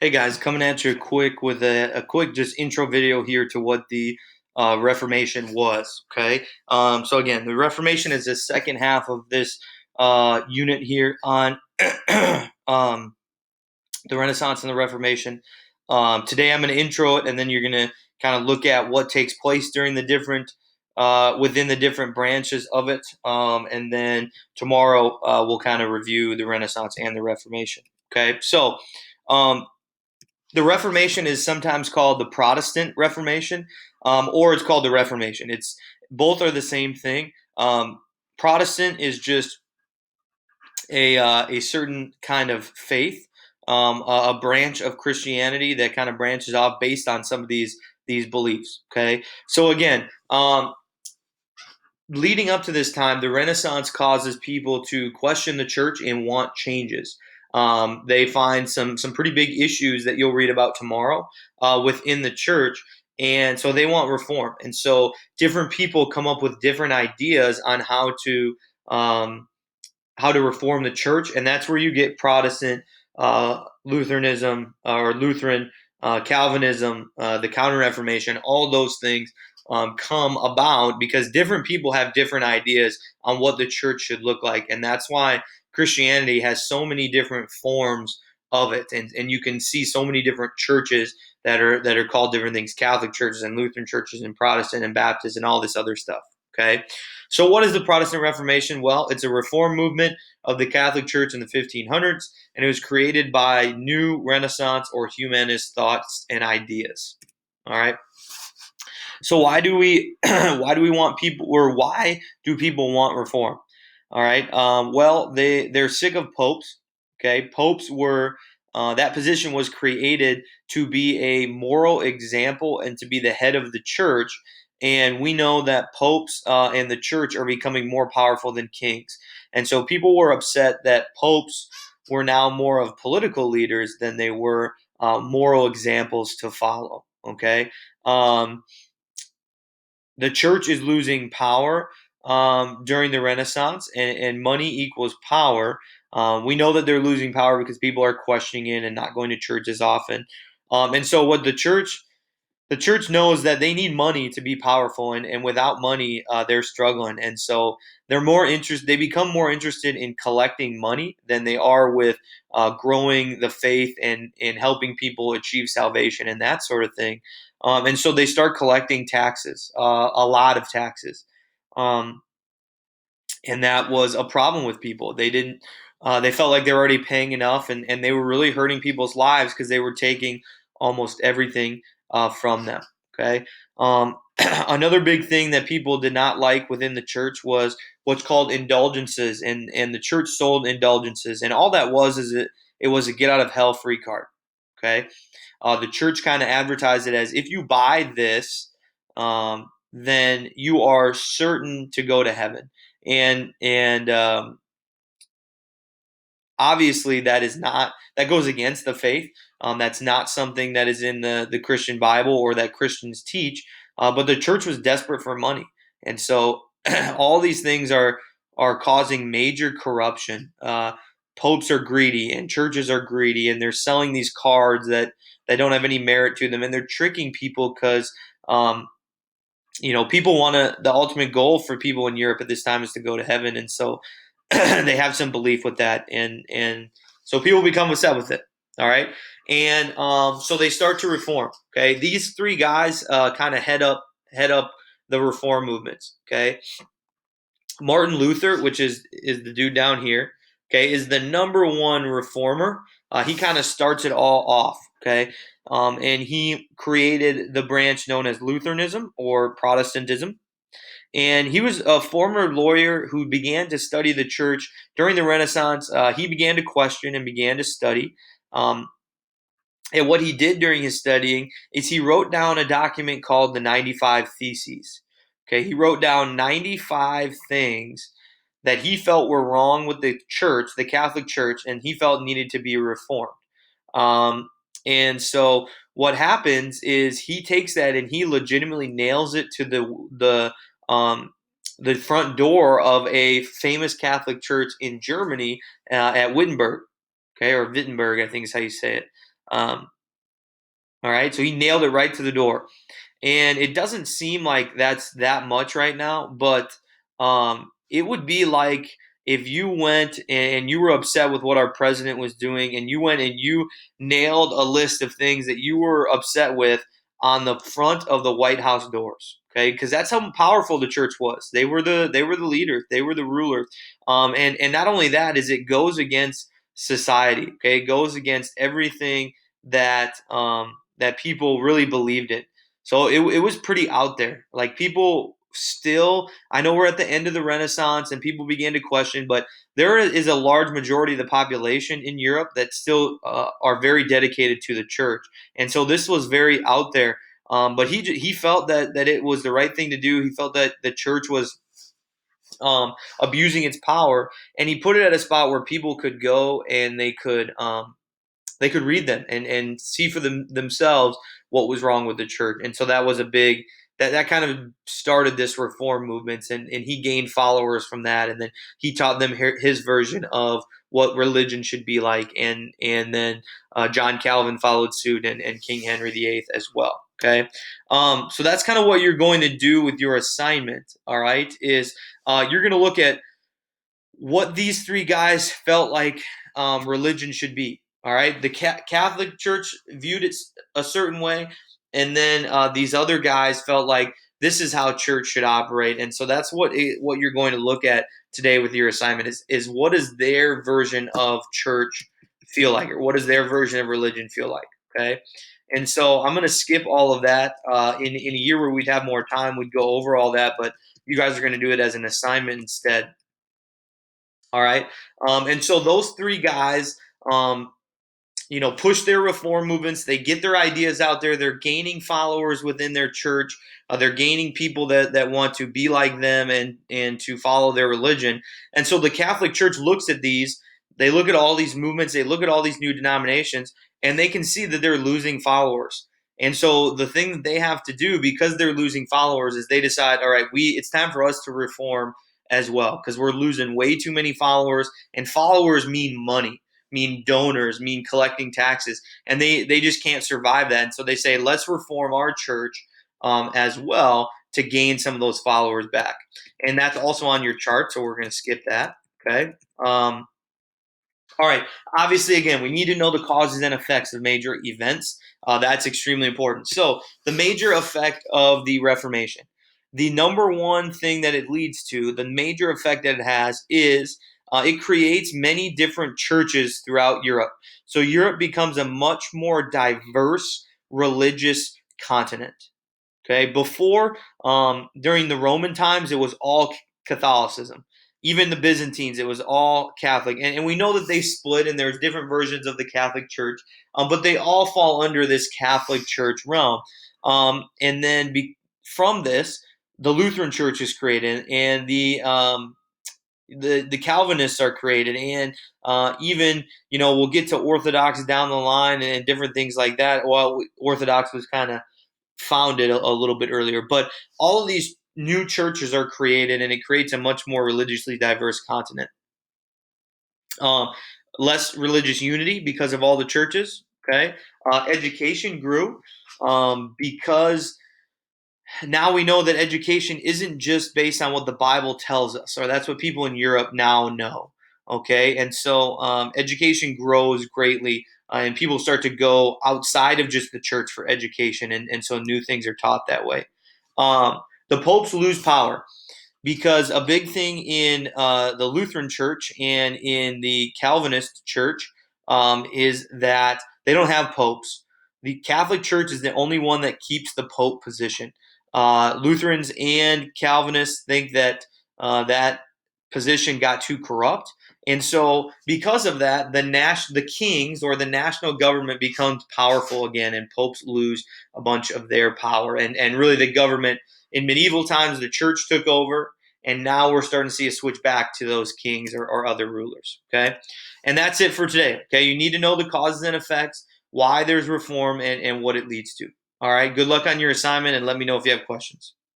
Hey guys, coming at you quick with a quick just intro video here to what the Reformation was. Okay, so again, the Reformation is the second half of this unit here on um, the Renaissance and the Reformation. Today, I'm going to intro it, and then you're going to kind of look at what takes place during the different within the different branches of it, and then tomorrow we'll kind of review the Renaissance and the Reformation. Okay, so. Um, the Reformation is sometimes called the Protestant Reformation, or it's called the Reformation. It's both are the same thing. Protestant is just a certain kind of faith, a branch of Christianity that kind of branches off based on some of these beliefs. Okay, so again, leading up to this time, the Renaissance causes people to question the church and want changes. They find some pretty big issues that you'll read about tomorrow within the church, and so they want reform. And so different people come up with different ideas on how to reform the church, and that's where you get Protestant, Lutheranism, or Lutheran, Calvinism, the Counter Reformation. All those things come about because different people have different ideas on what the church should look like, and that's why Christianity has so many different forms of it, and you can see so many different churches that are called different things: Catholic churches and Lutheran churches and Protestant and Baptist and all this other stuff. Okay, so what is the Protestant Reformation? Well, it's a reform movement of the Catholic Church in the 1500s, and it was created by new Renaissance or humanist thoughts and ideas. All right. So why do we want people, or why do people want reform? All right. Well, they're sick of popes. Okay, popes were that position was created to be a moral example and to be the head of the church. And we know that popes and the church are becoming more powerful than kings. And so people were upset that popes were now more of political leaders than they were moral examples to follow. Okay. Um, the church is losing power during the Renaissance, and money equals power. We know that they're losing power because people are questioning it and not going to church as often. And so, what the church knows that they need money to be powerful, and without money, they're struggling. And so, they're more interest. They become more interested in collecting money than they are with growing the faith and helping people achieve salvation and that sort of thing. And so they start collecting taxes, a lot of taxes. Um, and that was a problem with people. They didn't. They felt like they were already paying enough, and they were really hurting people's lives because they were taking almost everything from them. Okay. Another big thing that people did not like within the church was what's called indulgences, and the church sold indulgences, and all that was is it was a get out of hell free card. Okay. The church kind of advertised it as, if you buy this, then you are certain to go to heaven. And obviously that goes against the faith. That's not something that is in the Christian Bible or that Christians teach. But the church was desperate for money, and so all these things are causing major corruption. Popes are greedy, and churches are greedy, and they're selling these cards that don't have any merit to them, and they're tricking people because um, people want to. The ultimate goal for people in Europe at this time is to go to heaven, and so they have some belief with that, and so people become upset with it. All right, and so they start to reform. Okay, these three guys kind of head up the reform movements. Okay, Martin Luther, which is the dude down here, okay, is the number one reformer. He kind of starts it all off. Okay, and he created the branch known as Lutheranism or Protestantism. And he was a former lawyer who began to study the church during the Renaissance. He began to question and began to study. Um, and what he did during his studying is he wrote down a document called the 95 Theses. Okay, he wrote down 95 things that he felt were wrong with the church, the Catholic Church, and he felt needed to be reformed. Um, and so what happens is he takes that and he legitimately nails it to the front door of a famous Catholic church in Germany at Wittenberg, okay, or Wittenberg, I think is how you say it. All right, so he nailed it right to the door. And it doesn't seem like that's that much right now, but it would be like if you went and you were upset with what our president was doing, and you went and you nailed a list of things that you were upset with on the front of the White House doors. Okay, because that's how powerful the church was. They were the leaders. They were the rulers. And not only that is it goes against society. Okay, it goes against everything that people really believed in. So it was pretty out there. Like people still, I know we're at the end of the Renaissance and people began to question, but there is a large majority of the population in Europe that still are very dedicated to the church. And so this was very out there. But he felt that it was the right thing to do. He felt that the church was abusing its power, and he put it at a spot where people could go and they could read them and see for themselves what was wrong with the church. And so that was a big that kind of started this reform movement, and he gained followers from that, and then he taught them his version of what religion should be like, and then John Calvin followed suit, and King Henry VIII as well. Okay, so that's kind of what you're going to do with your assignment. All right, is you're going to look at what these three guys felt like religion should be. All right, the Catholic Church viewed it a certain way, and then these other guys felt like this is how church should operate. And so that's what you're going to look at today with your assignment is what does their version of church feel like, or what does their version of religion feel like? Okay, and so I'm going to skip all of that. In a year where we'd have more time, we'd go over all that, but you guys are going to do it as an assignment instead. All right. And so those three guys, um, push their reform movements. They get their ideas out there. They're gaining followers within their church. They're gaining people that want to be like them and to follow their religion. And so the Catholic Church looks at these. They look at all these movements. They look at all these new denominations, and they can see that they're losing followers. And so the thing that they have to do, because they're losing followers, is they decide, all right, it's time for us to reform as well, because we're losing way too many followers, and followers mean money, mean donors, mean collecting taxes, and they just can't survive that. And so they say, let's reform our church as well to gain some of those followers back. And that's also on your chart, so we're going to skip that. Okay. All right. Obviously, again, we need to know the causes and effects of major events. That's extremely important. So, the major effect of the Reformation, the number one thing that it leads to, the major effect that it has is it creates many different churches throughout Europe. So, Europe becomes a much more diverse religious continent. Okay, before during the Roman times, it was all Catholicism. Even the Byzantines, it was all Catholic, and we know that they split, and there's different versions of the Catholic Church, but they all fall under this Catholic Church realm. And then from this, the Lutheran Church is created, and the Calvinists are created, and even we'll get to Orthodox down the line and different things like that. Well, Orthodox was kind of founded a little bit earlier. But all of these new churches are created, and it creates a much more religiously diverse continent. Um, Less religious unity because of all the churches. Okay, education grew because now we know that education isn't just based on what the Bible tells us, or that's what people in Europe now know. Okay, and so education grows greatly, and people start to go outside of just the church for education, and so new things are taught that way. The popes lose power because a big thing in the Lutheran Church and in the Calvinist Church is that they don't have popes. The Catholic Church is the only one that keeps the pope position. Lutherans and Calvinists think that that position got too corrupt, and so because of that, the kings or the national government becomes powerful again, and popes lose a bunch of their power, and really the government in medieval times, the church took over, and now we're starting to see a switch back to those kings or other rulers. Okay, and that's it for today. Okay, you need to know the causes and effects, why there's reform, and what it leads to. All right, good luck on your assignment, and let me know if you have questions.